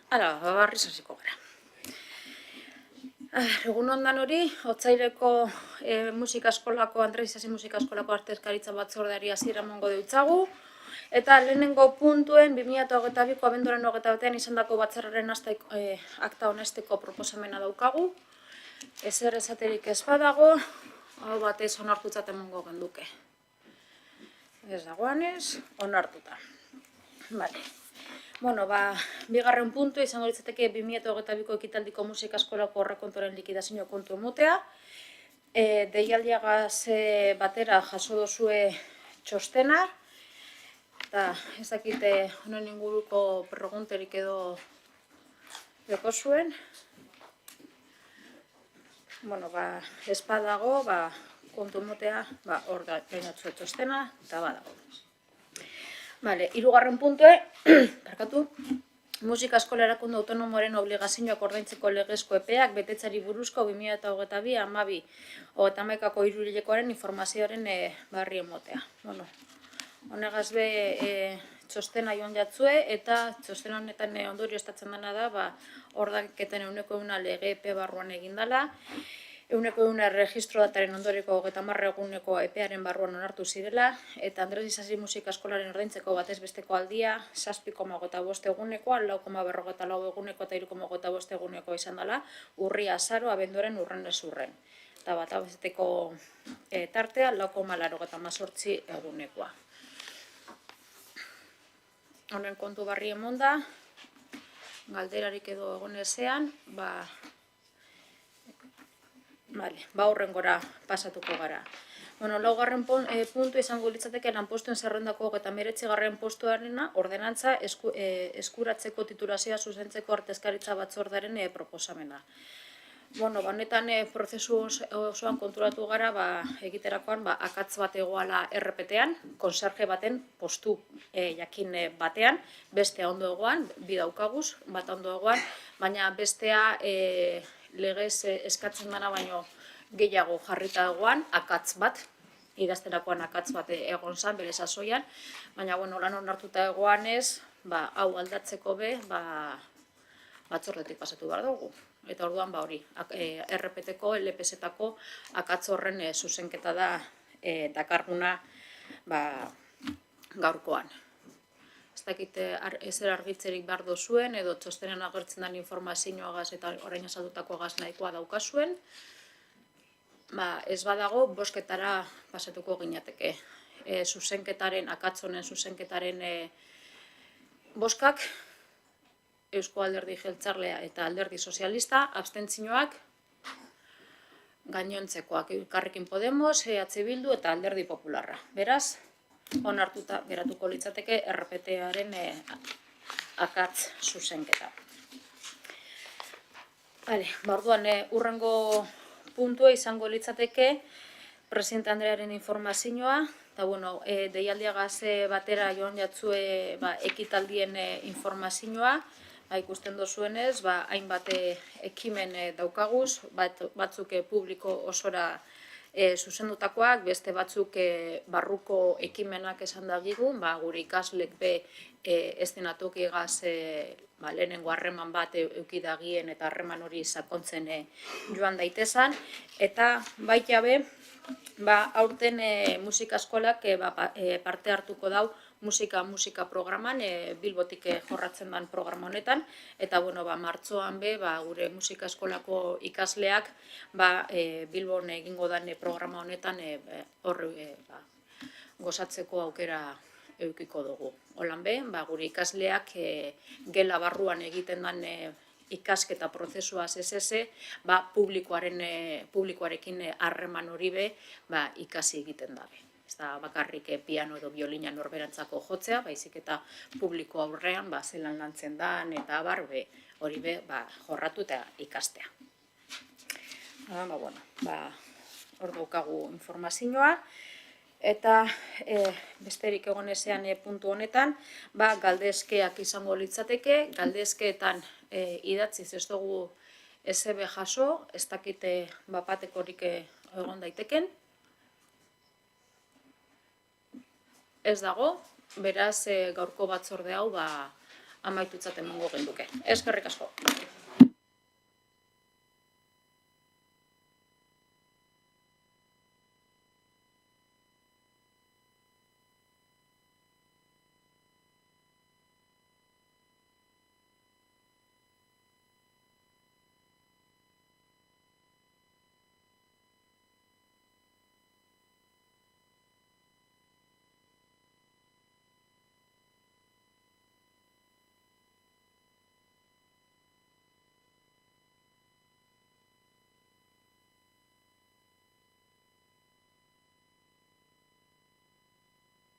Hala, barriz hasiko gara. Egun ondan hori, otsaileko musika eskolako, Andres Isasi musika eskolako artezkaritza batzordeari hasiera emango deutzagu. Eta lehenengo puntuen 2022ko abenduaren 21ean izandako batzarraren akta onesteko proposamena daukagu. Ezer esaterik ez badago, hau batez onartutzat emango genduke. Ez dagoenez, onartuta. Vale. Bueno, bigarren puntu izango litzateke 2022ko ekitaldiko musika eskolako aurrekontuaren likidazio kontu emotea. Deialdiagaz batera jaso dozue txostena. Eta ez dakite honen inguruko pregunterik edo joko zuen. Bueno, ez badago, kontu emotea, hor gainatzu txostena, eta badago. Vale, hirugarren puntue, musika eskola erakunde autonomoaren obligazioak ordaintzeko legezko epeak betetzari buruzko 2022-2023ko hiruhilekoaren informazioaren barri emotea. Bueno, honegaz be txostena joan jatzue eta txosten honetan ondorioztatzen dena da ordainketen 100% lege epe barruan egindala. 100% erregistro dataren ondoriko 30 eguneko epearen barruan onartu zirela, eta Andres Isasi musika eskolaren ordaintzeko batez besteko aldia 7,25 egunekoa, 4,44 eguneko eta 3,25 eguneko izan dela, urria azaro abenduaren urrenez urren. Eta bat abesteko tartea 4,88 egunekoa. Honen kontu barri emonda, galderarik edo egonezean, horrengora pasatuko gara. Bueno, laugarren puntu izango litzateke lanpostuen zerrendako 29. postuarena ordenantza eskuratzeko titulazioa zuzentzeko artezkaritza batzordearen proposamena. Bueno, honetan prozesu osoan konturatu gara egiterakoan akatz bat egoala RPT-an, konserje baten postu jakin batean, bestea ondo egoan, bi daukaguz, bat ondo egoan, baina bestea legez eskatzen dana baino gehiago jarrita egoan, akatz bat, idazterakoan akatz bat egon zan, bere sasoian, baina lan onartuta egoanez, hau aldatzeko batzordetik pasatu behar dugu. Eta orduan hori, RPT-ko, LPS-etako akatz horren zuzenketa da dakarguna gaurkoan. Ez dakite ezer argitzerik behar dozuen, edo txostenen agertzen den informazioagaz eta orain azaldutakoagaz nahikoa daukazuen. Ez badago, bosketara pasatuko ginateke. Akatz honen zuzenketaren boskak, Eusko Alderdi Jeltzarlea eta Alderdi Sozialista, abstentzioak, gainontzekoak, Elkarrekin Podemos, EH Bildu eta Alderdi Popularra. Beraz, onartuta geratuko litzateke RPT-aren akatz zuzenketa. Orduan, urrengo puntua izango litzateke presidente Andrearen informazioa, eta deialdiagaz batera joan jatzue ekitaldien informazioa, ikusten dozuenez, hainbat ekimen daukaguz, batzuk publiko osora zuzendutakoak, beste batzuk barruko ekimenak esan dagigu, gure ikaslek eszenatokigaz lehenengo harreman bat eukidagien eta harreman hori sakontzen joan daitezan, eta baita aurten musika eskolak parte hartuko dau musika programan, Bilbotik jorratzen den programa honetan, eta martxoan gure musika eskolako ikasleak Bilbon egingo den programa honetan gozatzeko aukera eukiko dugu. Holan gure ikasleak gela barruan egiten den ikasketa prozesua zezeze, publikoarekin harreman hori ikasi egiten dabe. Ez da bakarrik piano edo biolina norberantzako jotzea, baizik eta publiko aurrean zelan lantzen dan eta hori jorratu eta ikastea. Hor daukagu informazioa, eta besterik egonezean puntu honetan, galdezkeak izango litzateke, galdezkeetan idatziz ez dugu SB jaso, ez dakite batekorik egon daiteken. Ez dago, beraz gaurko batzorde hau amaitutzat emango genduke. Eskerrik asko.